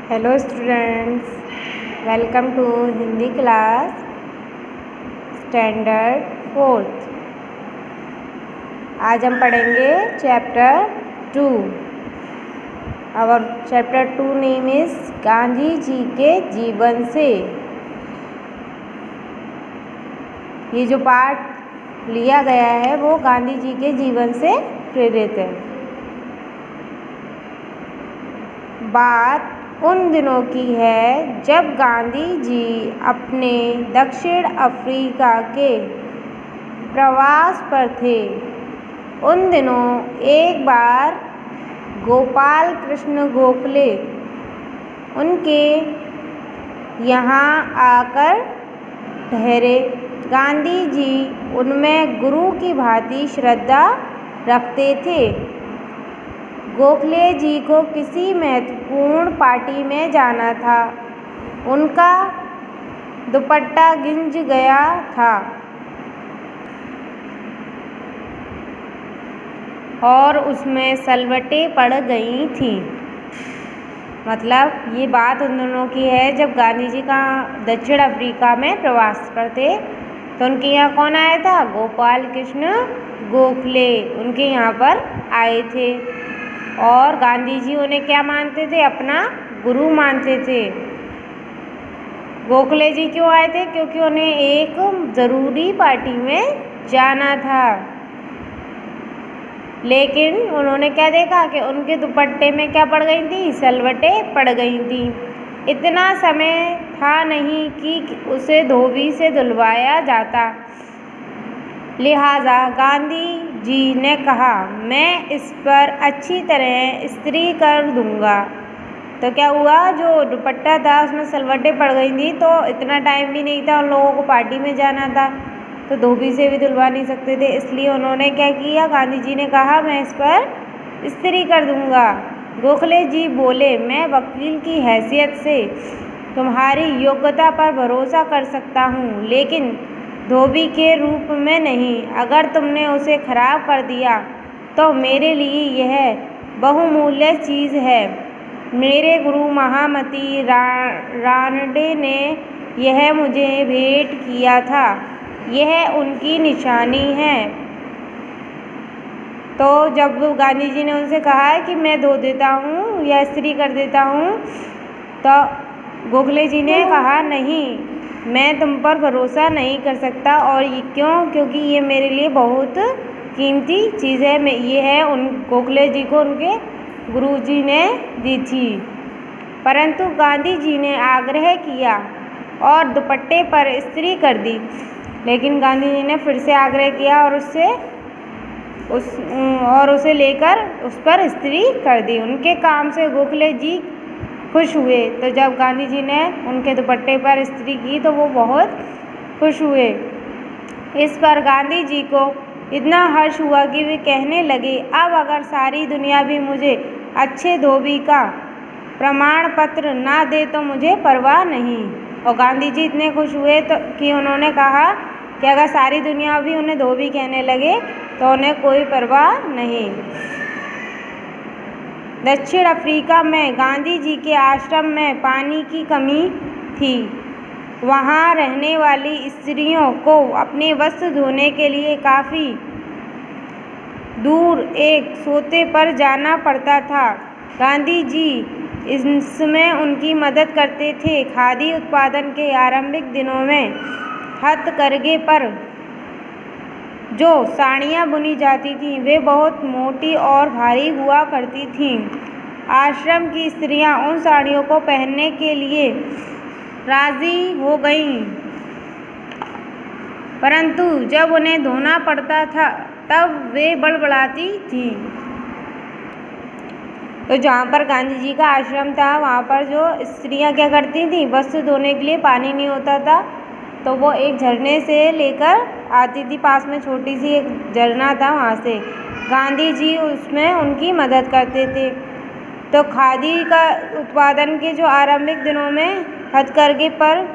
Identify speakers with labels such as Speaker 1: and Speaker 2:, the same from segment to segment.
Speaker 1: Hello students, welcome to Hindi class standard 4th। आज हम पढ़ेंगे चैप्टर 2। और chapter 2 name is Gandhi ji के जीवन से। ये जो पाठ लिया गया है वो गांधी जी के जीवन से प्रेरित है। बात उन दिनों की है जब गांधी जी अपने दक्षिण अफ्रीका के प्रवास पर थे। उन दिनों एक बार गोपाल कृष्ण गोखले उनके यहाँ आकर ठहरे। गांधी जी उनमें गुरु की भांति श्रद्धा रखते थे। गोखले जी को किसी महत्वपूर्ण पार्टी में जाना था। उनका दुपट्टा गिंज गया था और उसमें सलवटें पड़ गई थीं। मतलब ये बात उन दिनों की है जब गांधी जी का दक्षिण अफ्रीका में प्रवास पर थे, तो उनके यहाँ कौन आया था? गोपाल कृष्ण गोखले उनके यहाँ पर आए थे। और गांधी जी उन्हें क्या मानते थे? अपना गुरु मानते थे। गोखले जी क्यों आए थे? क्योंकि उन्हें एक ज़रूरी पार्टी में जाना था। लेकिन उन्होंने क्या देखा कि उनके दुपट्टे में क्या पड़ गई थी? सलवटें पड़ गई थी। इतना समय था नहीं कि उसे धोबी से धुलवाया जाता। लिहाजा गांधी जी ने कहा, मैं इस पर अच्छी तरह इस्त्री कर दूंगा। तो क्या हुआ, जो दुपट्टा था उसमें सलवटें पड़ गई थी, तो इतना टाइम भी नहीं था, उन लोगों को पार्टी में जाना था, तो धोबी से भी धुलवा नहीं सकते थे। इसलिए उन्होंने क्या किया, गांधी जी ने कहा मैं इस पर इस्त्री कर दूंगा। गोखले जी बोले, मैं वकील की हैसियत से तुम्हारी योग्यता पर भरोसा कर सकता हूँ, लेकिन धोबी के रूप में नहीं। अगर तुमने उसे खराब कर दिया तो मेरे लिए यह बहुमूल्य चीज़ है। मेरे गुरु महामती रानडे ने यह मुझे भेंट किया था। यह उनकी निशानी है। तो जब गांधी जी ने उनसे कहा कि मैं धो देता हूँ या इस्त्री कर देता हूँ, तो गोखले जी ने कहा नहीं, मैं तुम पर भरोसा नहीं कर सकता। और ये क्यों? क्योंकि ये मेरे लिए बहुत कीमती चीज़ है। ये है उन गोखले जी को उनके गुरुजी ने दी थी। परंतु गांधी जी ने आग्रह किया और दुपट्टे पर इस्त्री कर दी। लेकिन गांधी जी ने फिर से आग्रह किया और उसे लेकर उस पर इस्त्री कर दी। उनके काम से गोखले जी खुश हुए। तो जब गांधी जी ने उनके दुपट्टे पर इस्त्री की तो वो बहुत खुश हुए। इस पर गांधी जी को इतना हर्ष हुआ कि वे कहने लगे, अब अगर सारी दुनिया भी मुझे अच्छे धोबी का प्रमाण पत्र ना दे तो मुझे परवाह नहीं। और गांधी जी इतने खुश हुए तो कि उन्होंने कहा कि अगर सारी दुनिया भी उन्हें धोबी कहने लगे तो उन्हें कोई परवाह नहीं। दक्षिण अफ्रीका में गांधी जी के आश्रम में पानी की कमी थी। वहाँ रहने वाली स्त्रियों को अपने वस्त्र धोने के लिए काफ़ी दूर एक सोते पर जाना पड़ता था। गांधी जी इसमें उनकी मदद करते थे। खादी उत्पादन के आरंभिक दिनों में हथकरघे पर जो साड़ियाँ बुनी जाती थीं वे बहुत मोटी और भारी हुआ करती थीं। आश्रम की स्त्रियाँ उन साड़ियों को पहनने के लिए राज़ी हो गईं, परंतु जब उन्हें धोना पड़ता था तब वे बड़बड़ाती थीं। तो जहाँ पर गांधी जी का आश्रम था वहाँ पर जो स्त्रियाँ क्या करती थीं, वस्त्र धोने के लिए पानी नहीं होता था तो वो एक झरने से लेकर आती थी। पास में छोटी सी एक झरना था, वहाँ से गांधी जी उसमें उनकी मदद करते थे। तो खादी का उत्पादन के जो आरंभिक दिनों में हथकरघे पर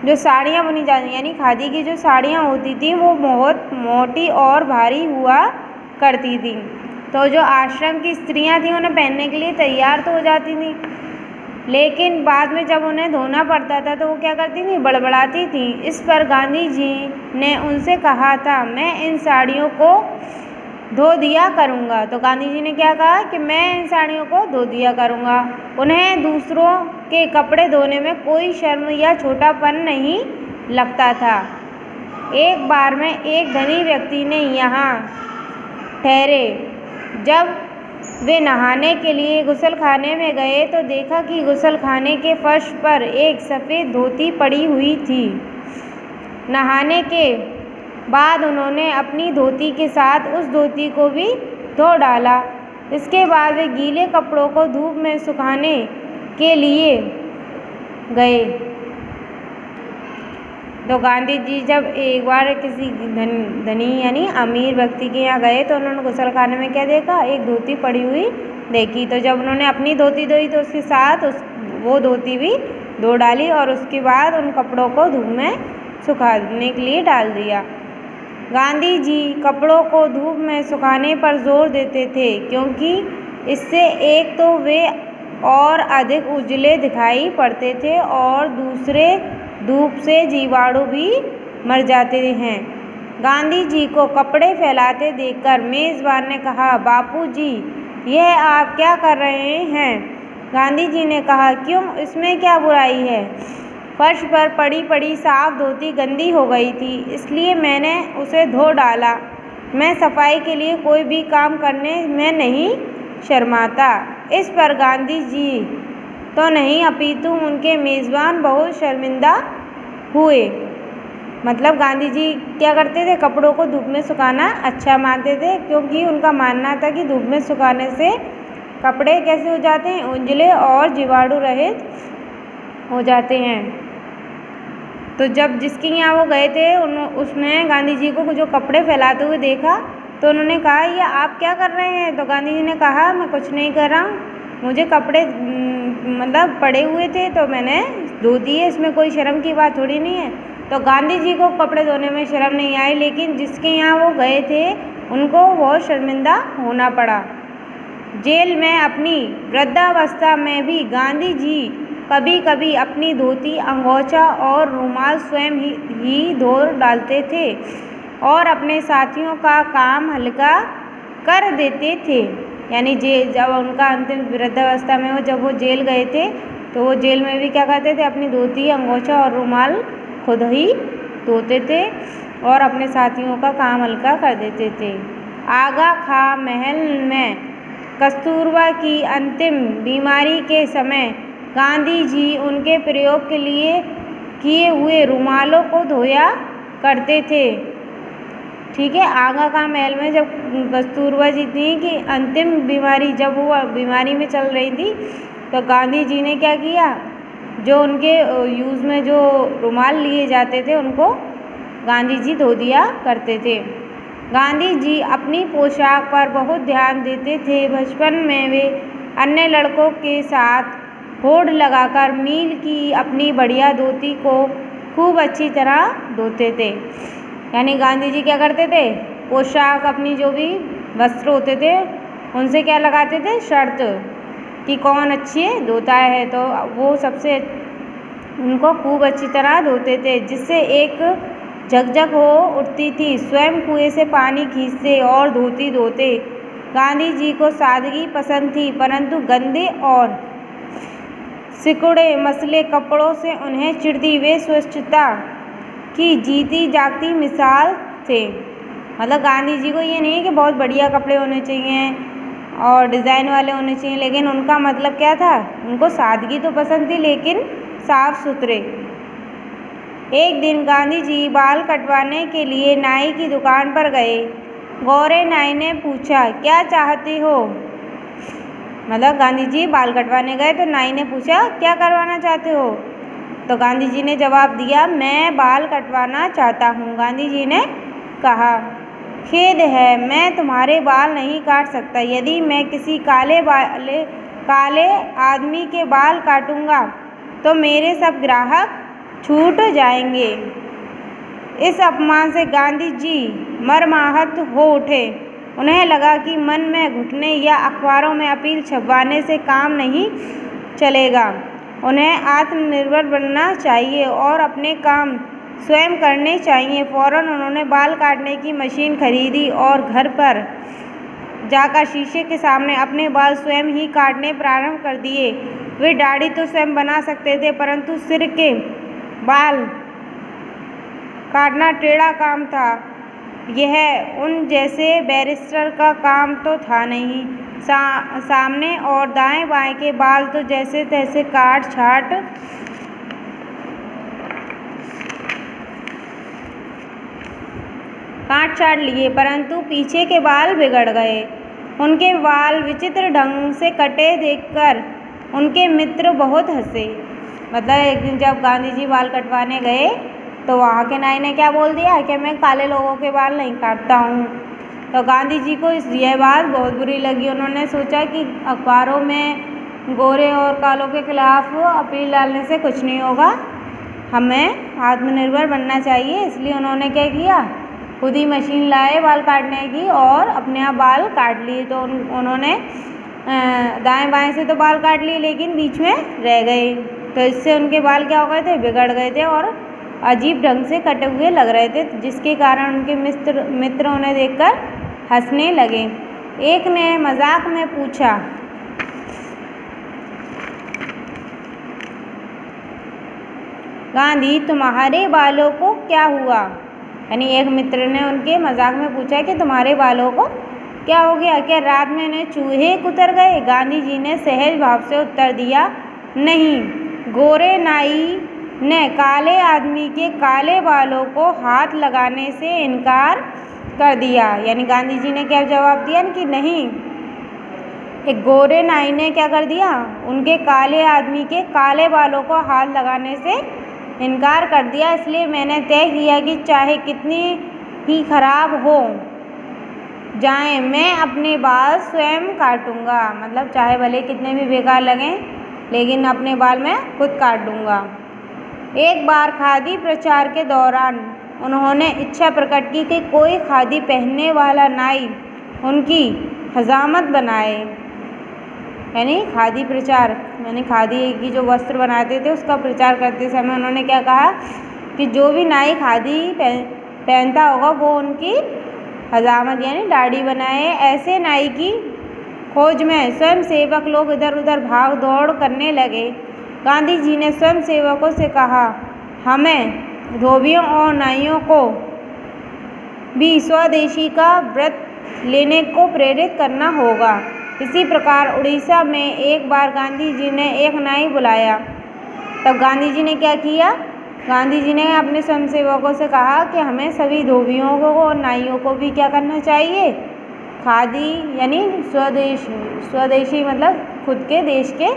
Speaker 1: जो साड़ियाँ बुनी जाती, यानी खादी की जो साड़ियाँ होती थी वो बहुत मोटी और भारी हुआ करती थी। तो जो आश्रम की स्त्रियां थीं उन्हें पहनने के लिए तैयार तो हो जाती थी, लेकिन बाद में जब उन्हें धोना पड़ता था तो वो क्या करती थी, बड़बड़ाती थी। इस पर गांधी जी ने उनसे कहा था, मैं इन साड़ियों को धो दिया करूँगा। तो गांधी जी ने क्या कहा कि मैं इन साड़ियों को धो दिया करूँगा। उन्हें दूसरों के कपड़े धोने में कोई शर्म या छोटापन नहीं लगता था। एक बार में एक धनी व्यक्ति ने यहाँ ठहरे। जब वे नहाने के लिए गुसलखाने में गए तो देखा कि गुसलखाने के फर्श पर एक सफ़ेद धोती पड़ी हुई थी। नहाने के बाद उन्होंने अपनी धोती के साथ उस धोती को भी धो डाला। इसके बाद वे गीले कपड़ों को धूप में सुखाने के लिए गए। तो गांधी जी जब एक बार किसी धनी यानी अमीर व्यक्ति के यहाँ गए तो उन्होंने गुसलखाने में क्या देखा, एक धोती पड़ी हुई देखी। तो जब उन्होंने अपनी धोती धोई तो उसके साथ वो धोती भी धो डाली और उसके बाद उन कपड़ों को धूप में सुखाने के लिए डाल दिया। गांधी जी कपड़ों को धूप में सुखाने पर जोर देते थे क्योंकि इससे एक तो वे और अधिक उजले दिखाई पड़ते थे और दूसरे धूप से जीवाणु भी मर जाते हैं। गांधी जी को कपड़े फैलाते देखकर मेज़बान ने कहा, बापूजी यह आप क्या कर रहे हैं? गांधी जी ने कहा, क्यों, इसमें क्या बुराई है? फर्श पर पड़ी पड़ी साफ धोती गंदी हो गई थी, इसलिए मैंने उसे धो डाला। मैं सफाई के लिए कोई भी काम करने में नहीं शर्माता। इस पर गांधी जी तो नहीं अपितु उनके मेज़बान बहुत शर्मिंदा हुए। मतलब गांधी जी क्या करते थे, कपड़ों को धूप में सुखाना अच्छा मानते थे क्योंकि उनका मानना था कि धूप में सुखाने से कपड़े कैसे हो जाते हैं, उजले और जीवाणु रहित हो जाते हैं। तो जब जिसके यहाँ वो गए थे उसने गांधी जी को जो कपड़े फैलाते हुए देखा तो उन्होंने कहा, ये आप क्या कर रहे हैं? तो गांधी जी ने कहा, मैं कुछ नहीं कर रहा हूँ, मुझे कपड़े मतलब पड़े हुए थे तो मैंने धो दिए, इसमें कोई शर्म की बात थोड़ी नहीं है। तो गांधी जी को कपड़े धोने में शर्म नहीं आई, लेकिन जिसके यहाँ वो गए थे उनको बहुत शर्मिंदा होना पड़ा। जेल में अपनी वृद्धावस्था में भी गांधी जी कभी कभी अपनी धोती, अंगोछा और रुमाल स्वयं ही धो डालते थे और अपने साथियों का काम हल्का कर देते थे। यानी जब उनका अंतिम वृद्धावस्था में जब वो जेल गए थे तो वो जेल में भी क्या करते थे, अपनी धोती, अंगोछा और रुमाल खुद ही धोते थे और अपने साथियों का काम हल्का कर देते थे। आगा खां महल में कस्तूरबा की अंतिम बीमारी के समय गांधी जी उनके प्रयोग के लिए किए हुए रुमालों को धोया करते थे। ठीक है, आगा खां महल में जब कस्तूरबा जी थी कि अंतिम बीमारी, जब वो बीमारी में चल रही थी तो गांधी जी ने क्या किया, जो उनके यूज़ में जो रुमाल लिए जाते थे उनको गांधी जी धो दिया करते थे। गांधी जी अपनी पोशाक पर बहुत ध्यान देते थे। बचपन में वे अन्य लड़कों के साथ होड़ लगाकर मील की अपनी बढ़िया धोती को खूब अच्छी तरह धोते थे। यानी गांधी जी क्या करते थे, पोशाक अपनी जो भी वस्त्र होते थे उनसे क्या लगाते थे, शर्त कि कौन अच्छी धोता है तो वो सबसे उनको खूब अच्छी तरह धोते थे, जिससे एक झकझक हो उठती थी। स्वयं कुएं से पानी खींचते और धोती धोते। गांधी जी को सादगी पसंद थी, परंतु गंदे और सिकुड़े मसले कपड़ों से उन्हें चिढ़ती। वे स्वच्छता की जीती जागती मिसाल थे। मतलब गांधी जी को ये नहीं कि बहुत बढ़िया कपड़े होने चाहिए और डिज़ाइन वाले होने चाहिए, लेकिन उनका मतलब क्या था, उनको सादगी तो पसंद थी लेकिन साफ सुथरे। एक दिन गांधी जी बाल कटवाने के लिए नाई की दुकान पर गए। गोरे नाई ने पूछा, क्या चाहते हो? मतलब गांधी जी बाल कटवाने गए तो नाई ने पूछा, क्या करवाना चाहते हो? तो गांधी जी ने जवाब दिया, मैं बाल कटवाना चाहता हूँ। गांधी जी ने कहा, खेद है, मैं तुम्हारे बाल नहीं काट सकता। यदि मैं किसी काले आदमी के बाल काटूंगा तो मेरे सब ग्राहक छूट जाएंगे। इस अपमान से गांधी जी मर्माहत हो उठे। उन्हें लगा कि मन में घुटने या अखबारों में अपील छपवाने से काम नहीं चलेगा। उन्हें आत्मनिर्भर बनना चाहिए और अपने काम स्वयं करने चाहिए। फ़ौरन उन्होंने बाल काटने की मशीन खरीदी और घर पर जाकर शीशे के सामने अपने बाल स्वयं ही काटने प्रारंभ कर दिए। वे दाढ़ी तो स्वयं बना सकते थे, परंतु सिर के बाल काटना टेढ़ा काम था। यह उन जैसे बैरिस्टर का काम तो था नहीं। सामने और दाएं बाएं के बाल तो जैसे तैसे काट छाट लिए, परंतु पीछे के बाल बिगड़ गए। उनके बाल विचित्र ढंग से कटे देखकर उनके मित्र बहुत हंसे। मतलब एक दिन जब गांधी जी बाल कटवाने गए तो वहाँ के नाई ने क्या बोल दिया कि मैं काले लोगों के बाल नहीं काटता हूँ। तो गांधी जी को यह बात बहुत बुरी लगी। उन्होंने सोचा कि अखबारों में गोरे और कालों के खिलाफ अपील डालने से कुछ नहीं होगा, हमें आत्मनिर्भर बनना चाहिए। इसलिए उन्होंने क्या किया, खुद ही मशीन लाए बाल काटने की और अपने आप बाल काट लिए। तो उन्होंने दाएं बाएं से तो बाल काट लिए, लेकिन बीच में रह गए। तो इससे उनके बाल क्या हो गए थे, बिगड़ गए थे और अजीब ढंग से कटे हुए लग रहे थे, जिसके कारण उनके मित्र उन्हें देखकर हंसने लगे। एक ने मजाक में पूछा, गांधी तुम्हारे बालों को क्या हुआ? यानी एक मित्र ने उनके मजाक में पूछा कि तुम्हारे बालों को क्या हो गया, क्या रात में इन्हें चूहे कुतर गए? गांधी जी ने सहज भाव से उत्तर दिया, नहीं। गोरे नाई ने काले आदमी के काले बालों को हाथ लगाने से इनकार कर दिया। यानी गांधी जी ने क्या जवाब दिया कि नहीं। एक गोरे नाई ने क्या कर दिया, उनके काले आदमी के काले बालों को हाथ लगाने से इनकार कर दिया। इसलिए मैंने तय किया कि चाहे कितनी ही खराब हो जाएं, मैं अपने बाल स्वयं काटूंगा। मतलब चाहे भले कितने भी बेकार लगें, लेकिन अपने बाल मैं खुद काट दूंगा। एक बार खादी प्रचार के दौरान उन्होंने इच्छा प्रकट की कि कोई खादी पहनने वाला नाई उनकी हजामत बनाए। यानी खादी प्रचार, यानी खादी की जो वस्त्र बनाते थे उसका प्रचार करते समय उन्होंने क्या कहा कि जो भी नाई खादी पहनता होगा वो उनकी हजामत यानी दाढ़ी बनाए। ऐसे नाई की खोज में स्वयं सेवक लोग इधर उधर भाग दौड़ करने लगे। गांधी जी ने स्वयं सेवकों से कहा, हमें धोबियों और नाइयों को भी स्वदेशी का व्रत लेने को प्रेरित करना होगा। इसी प्रकार उड़ीसा में एक बार गांधी जी ने एक नाई बुलाया। तब गांधी जी ने क्या किया, गांधी जी ने अपने स्वयंसेवकों से कहा कि हमें सभी धोबियों को और नाइयों को भी क्या करना चाहिए, खादी यानी स्वदेशी मतलब खुद के देश के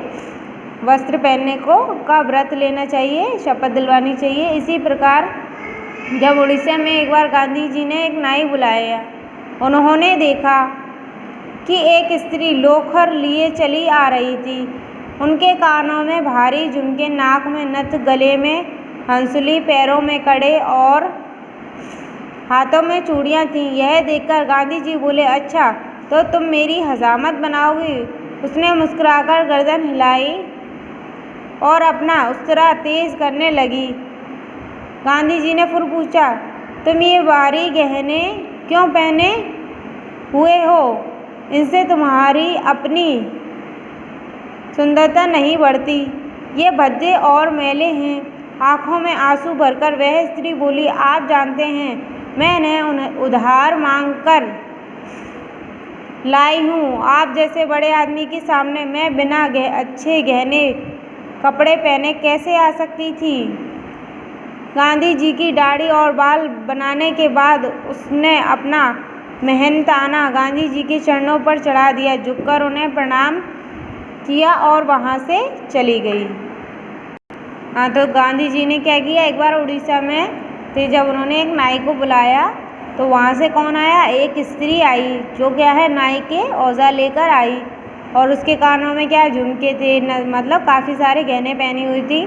Speaker 1: वस्त्र पहनने का व्रत लेना चाहिए, शपथ दिलवानी चाहिए। इसी प्रकार जब उड़ीसा में एक बार गांधी जी ने एक नाई बुलाया, उन्होंने देखा कि एक स्त्री लोखर लिए चली आ रही थी। उनके कानों में भारी झुमके, नाक में नथ, गले में हंसुली, पैरों में कड़े और हाथों में चूड़ियाँ थीं। यह देखकर गांधी जी बोले, अच्छा तो तुम मेरी हजामत बनाओगी? उसने मुस्कुराकर गर्दन हिलाई और अपना उस्तरा तेज करने लगी। गांधी जी ने फिर पूछा, तुम ये भारी गहने क्यों पहने हुए हो? इनसे तुम्हारी अपनी सुंदरता नहीं बढ़ती, ये भद्दे और मैले हैं। आंखों में आंसू भरकर वह स्त्री बोली, आप जानते हैं मैं उन्हें उधार मांगकर लाई हूँ। आप जैसे बड़े आदमी के सामने मैं बिना अच्छे गहने कपड़े पहने कैसे आ सकती थी? गांधी जी की दाढ़ी और बाल बनाने के बाद उसने अपना मेहनताना गांधी जी के चरणों पर चढ़ा दिया, झुककर उन्हें प्रणाम किया और वहाँ से चली गई। हाँ, तो गांधी जी ने क्या किया, एक बार उड़ीसा में थे जब उन्होंने एक नाई को बुलाया तो वहाँ से कौन आया, एक स्त्री आई जो क्या है नाई के औजार लेकर आई और उसके कानों में क्या झुमके थे, मतलब काफ़ी सारे गहने पहनी हुई थी।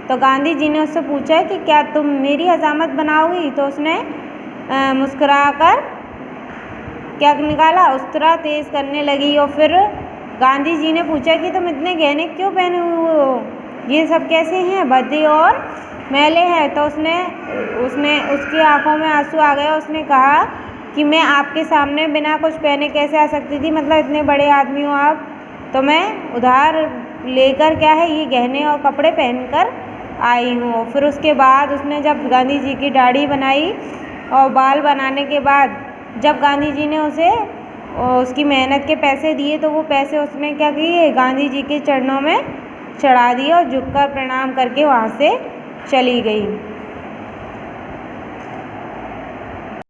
Speaker 1: तो गांधी जी ने उससे पूछा कि क्या तुम मेरी हजामत बनाओगी? तो उसने मुस्कुराकर क्या निकाला, उस्तरा तेज करने लगी। और फिर गांधी जी ने पूछा कि तुम इतने गहने क्यों पहने हुए हो? ये सब कैसे हैं, भद्दे और मैले हैं। तो उसने उसकी आंखों में आंसू आ गए। उसने कहा कि मैं आपके सामने बिना कुछ पहने कैसे आ सकती थी, मतलब इतने बड़े आदमी हो आप, तो मैं उधार लेकर क्या है ये गहने और कपड़े पहनकर आई हूँ। फिर उसके बाद उसने जब गांधी जी की दाढ़ी बनाई और बाल बनाने के बाद जब गांधी जी ने उसे उसकी मेहनत के पैसे दिए, तो वो पैसे उसने क्या किए, गांधी जी के चरणों में चढ़ा दिए और झुककर प्रणाम करके वहाँ से चली गई।